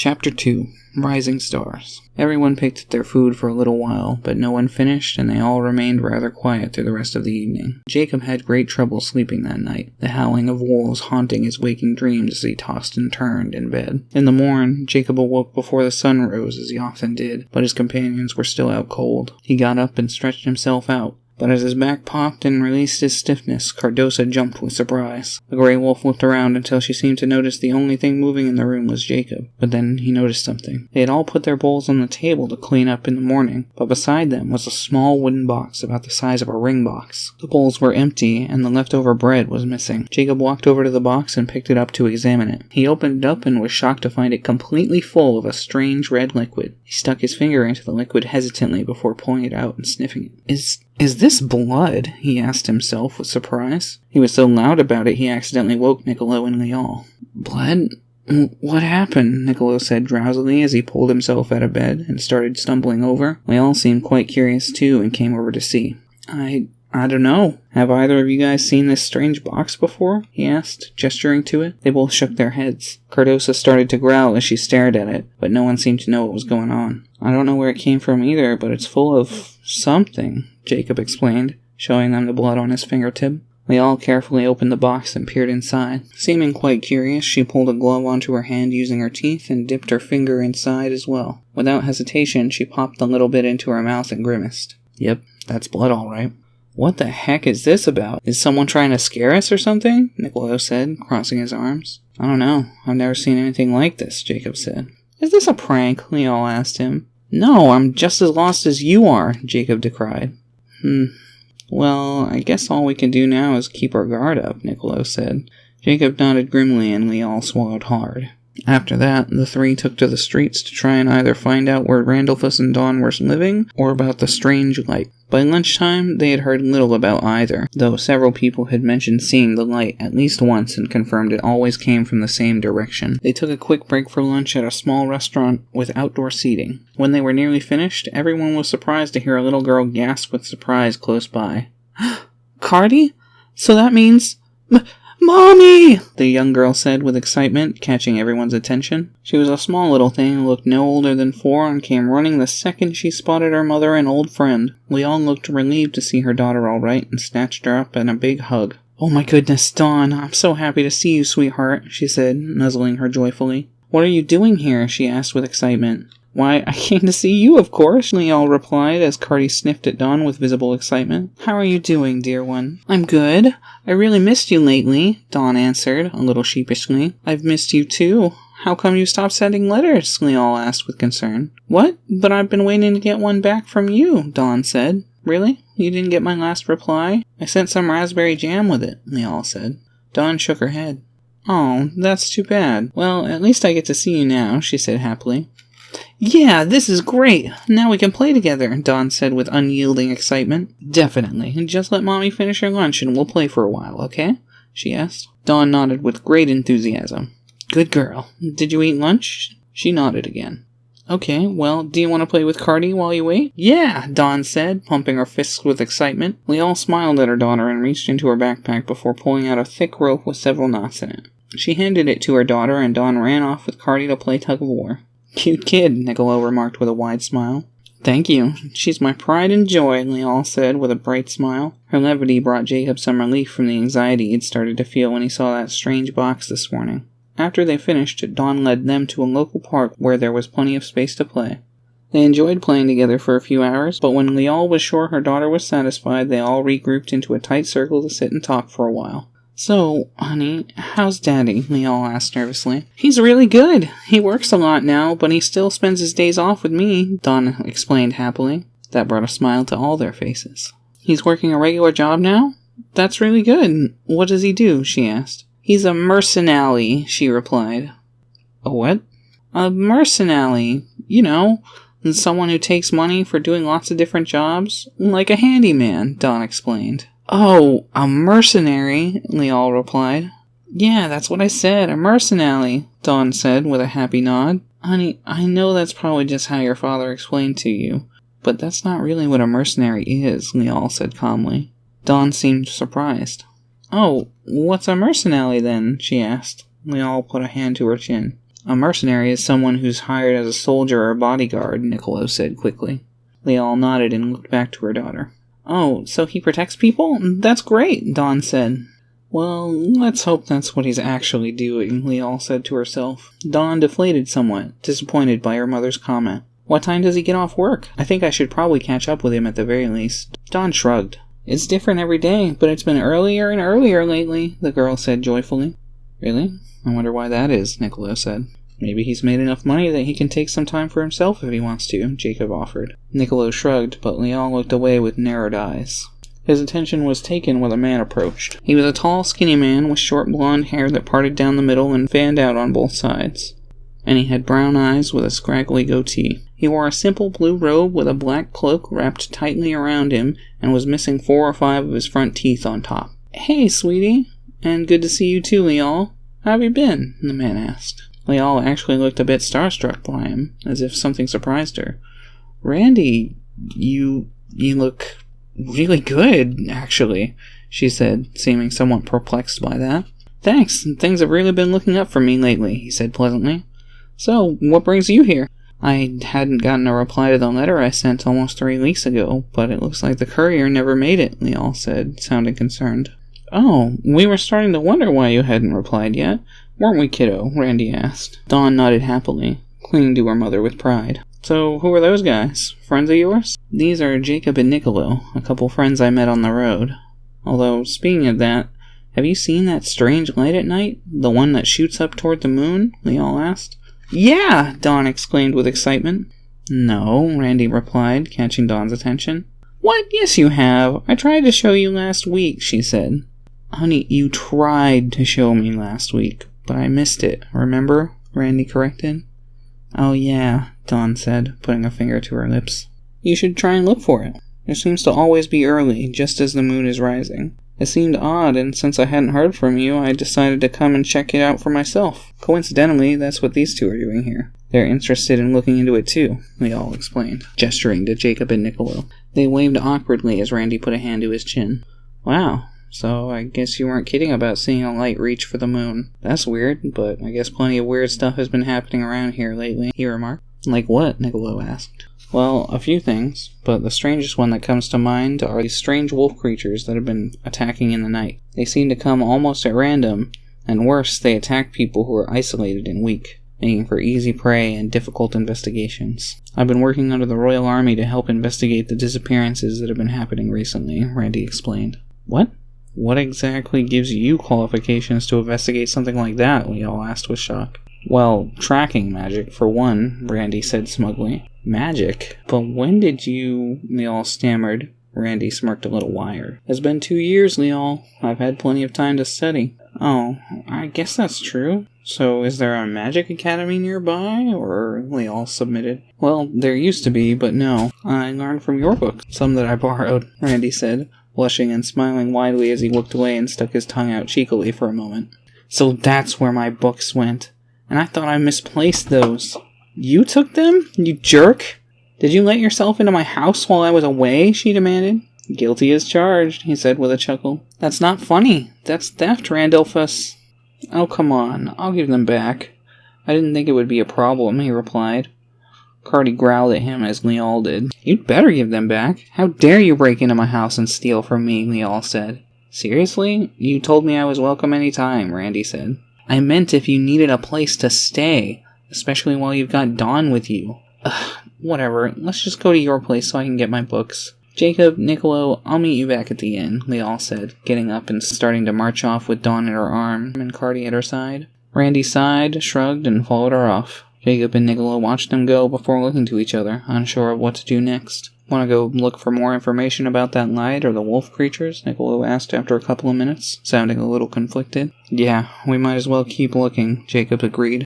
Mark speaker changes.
Speaker 1: Chapter 2. Rising Stars. Everyone picked at their food for a little while, but no one finished, and they all remained rather quiet through the rest of the evening. Jacob had great trouble sleeping that night, the howling of wolves haunting his waking dreams as he tossed and turned in bed. In the morn, Jacob awoke before the sun rose, as he often did, but his companions were still out cold. He got up and stretched himself out. But as his back popped and released his stiffness, Cardosa jumped with surprise. The gray wolf looked around until she seemed to notice the only thing moving in the room was Jacob. But then he noticed something. They had all put their bowls on the table to clean up in the morning, but beside them was a small wooden box about the size of a ring box. The bowls were empty, and the leftover bread was missing. Jacob walked over to the box and picked it up to examine it. He opened it up and was shocked to find it completely full of a strange red liquid. He stuck his finger into the liquid hesitantly before pulling it out and sniffing it. Is this blood? He asked himself with surprise. He was so loud about it he accidentally woke Niccolo and Leal. Blood? What happened? Niccolo said drowsily as he pulled himself out of bed and started stumbling over. Leal seemed quite curious too and came over to see. I don't know. Have either of you guys seen this strange box before? He asked, gesturing to it. They both shook their heads. Cardosa started to growl as she stared at it, but no one seemed to know what was going on. I don't know where it came from either, but it's full of something, Jacob explained, showing them the blood on his fingertip. Leal carefully opened the box and peered inside. Seeming quite curious, she pulled a glove onto her hand using her teeth and dipped her finger inside as well. Without hesitation, she popped the little bit into her mouth and grimaced. Yep, that's blood all right. What the heck is this about? Is someone trying to scare us or something? Niccolo said, crossing his arms. I don't know. I've never seen anything like this, Jacob said. Is this a prank? Leal asked him. No, I'm just as lost as you are, Jacob decried. Well, I guess all we can do now is keep our guard up, Niccolo said. Jacob nodded grimly and Leal swallowed hard. After that, the three took to the streets to try and either find out where Randolphus and Dawn were living, or about the strange light. By lunchtime, they had heard little about either, though several people had mentioned seeing the light at least once and confirmed it always came from the same direction. They took a quick break for lunch at a small restaurant with outdoor seating. When they were nearly finished, everyone was surprised to hear a little girl gasp with surprise close by. Cardi? So that means... Mommy! The young girl said with excitement, catching everyone's attention. She was a small little thing who looked no older than 4 and came running the second she spotted her mother and old friend. Leal looked relieved to see her daughter all right and snatched her up in a big hug. Oh my goodness, Dawn, I'm so happy to see you, sweetheart, she said, nuzzling her joyfully. What are you doing here? She asked with excitement. Why, I came to see you, of course, Leal replied as Cardi sniffed at Dawn with visible excitement. How are you doing, dear one? I'm good. I really missed you lately, Dawn answered, a little sheepishly. I've missed you too. How come you stopped sending letters? Leal asked with concern. What? But I've been waiting to get one back from you, Dawn said. Really? You didn't get my last reply? I sent some raspberry jam with it, Leal said. Dawn shook her head. Oh, that's too bad. Well, at least I get to see you now, she said happily. Yeah, this is great. Now we can play together, Dawn said with unyielding excitement. Definitely. Just let Mommy finish her lunch and we'll play for a while, okay? She asked. Dawn nodded with great enthusiasm. Good girl. Did you eat lunch? She nodded again. Okay, well, do you want to play with Cardi while you wait? Yeah, Dawn said, pumping her fists with excitement. Leal smiled at her daughter and reached into her backpack before pulling out a thick rope with several knots in it. She handed it to her daughter and Dawn ran off with Cardi to play tug-of-war. Cute kid, Niccolo remarked with a wide smile. Thank you. She's my pride and joy, Leal said with a bright smile. Her levity brought Jacob some relief from the anxiety he'd started to feel when he saw that strange box this morning. After they finished, Dawn led them to a local park where there was plenty of space to play. They enjoyed playing together for a few hours, but when Leal was sure her daughter was satisfied, they all regrouped into a tight circle to sit and talk for a while. So, honey, how's Daddy? Leal asked nervously. He's really good. He works a lot now, but he still spends his days off with me, Dawn explained happily. That brought a smile to all their faces. He's working a regular job now? That's really good. What does he do? She asked. He's a mercenary, she replied. A what? A mercenary. You know, someone who takes money for doing lots of different jobs. Like a handyman, Dawn explained. Oh, a mercenary, Leal replied. Yeah, that's what I said, a mercenary, Dawn said with a happy nod. Honey, I know that's probably just how your father explained to you, but that's not really what a mercenary is, Leal said calmly. Dawn seemed surprised. Oh, what's a mercenary then? She asked. Leal put a hand to her chin. A mercenary is someone who's hired as a soldier or bodyguard, Niccolo said quickly. Leal nodded and looked back to her daughter. Oh, so he protects people? That's great, Dawn said. Well, let's hope that's what he's actually doing, Leal said to herself. Dawn deflated somewhat, disappointed by her mother's comment. What time does he get off work? I think I should probably catch up with him at the very least. Dawn shrugged. It's different every day, but it's been earlier and earlier lately, the girl said joyfully. Really? I wonder why that is, Niccolo said. Maybe he's made enough money that he can take some time for himself if he wants to, Jacob offered. Niccolo shrugged, but Leal looked away with narrowed eyes. His attention was taken when a man approached. He was a tall, skinny man with short blonde hair that parted down the middle and fanned out on both sides. And he had brown eyes with a scraggly goatee. He wore a simple blue robe with a black cloak wrapped tightly around him and was missing 4 or 5 of his front teeth on top. Hey, sweetie. And good to see you too, Leal. How have you been? The man asked. Leal actually looked a bit starstruck by him, as if something surprised her. Randy, you look really good, actually, she said, seeming somewhat perplexed by that. Thanks, things have really been looking up for me lately, he said pleasantly. So, what brings you here? I hadn't gotten a reply to the letter I sent almost 3 weeks ago, but it looks like the courier never made it, Leal said, sounding concerned. Oh, we were starting to wonder why you hadn't replied yet, weren't we, kiddo? Randy asked. Dawn nodded happily, clinging to her mother with pride. So, who are those guys? Friends of yours? These are Jacob and Niccolo, a couple friends I met on the road. Although, speaking of that, have you seen that strange light at night? The one that shoots up toward the moon? Leal asked. Yeah! Dawn exclaimed with excitement. No, Randy replied, catching Dawn's attention. What? Yes, you have. I tried to show you last week, she said. Honey, you tried to show me last week, but I missed it, remember? Randy corrected. Oh yeah, Dawn said, putting a finger to her lips. You should try and look for it. It seems to always be early, just as the moon is rising. It seemed odd, and since I hadn't heard from you, I decided to come and check it out for myself. Coincidentally, that's what these two are doing here. They're interested in looking into it too, Leal explained, gesturing to Jacob and Niccolo. They waved awkwardly as Randy put a hand to his chin. Wow, so I guess you weren't kidding about seeing a light reach for the moon. That's weird, but I guess plenty of weird stuff has been happening around here lately, he remarked. Like what? Niccolo asked. Well, a few things, but the strangest one that comes to mind are these strange wolf creatures that have been attacking in the night. They seem to come almost at random, and worse, they attack people who are isolated and weak, making for easy prey and difficult investigations. I've been working under the Royal Army to help investigate the disappearances that have been happening recently, Randy explained. What? What exactly gives you qualifications to investigate something like that? Leal asked with shock. Well, tracking magic, for one, Randy said smugly. Magic? But when did you... Leal stammered. Randy smirked a little wired. It's been 2 years, Leal. I've had plenty of time to study. Oh, I guess that's true. So is there a magic academy nearby, or... Leal submitted. Well, there used to be, but no. I learned from your book. Some that I borrowed, Randy said, blushing and smiling widely as he looked away and stuck his tongue out cheekily for a moment. So that's where my books went. And I thought I misplaced those. You took them? You jerk? Did you let yourself into my house while I was away? She demanded. Guilty as charged, he said with a chuckle. That's not funny. That's theft, Randolphus. Oh, come on. I'll give them back. I didn't think it would be a problem, he replied. Carty growled at him as Leal did. You'd better give them back. How dare you break into my house and steal from me, Leal said. Seriously? You told me I was welcome any time, Randy said. I meant if you needed a place to stay, especially while you've got Dawn with you. Ugh, whatever, let's just go to your place so I can get my books. Jacob, Niccolo, I'll meet you back at the inn, Leal said, getting up and starting to march off with Dawn at her arm and Carty at her side. Randy sighed, shrugged, and followed her off. Jacob and Niccolo watched them go before looking to each other, unsure of what to do next. Want to go look for more information about that light or the wolf creatures? Niccolo asked after a couple of minutes, sounding a little conflicted. Yeah, we might as well keep looking, Jacob agreed.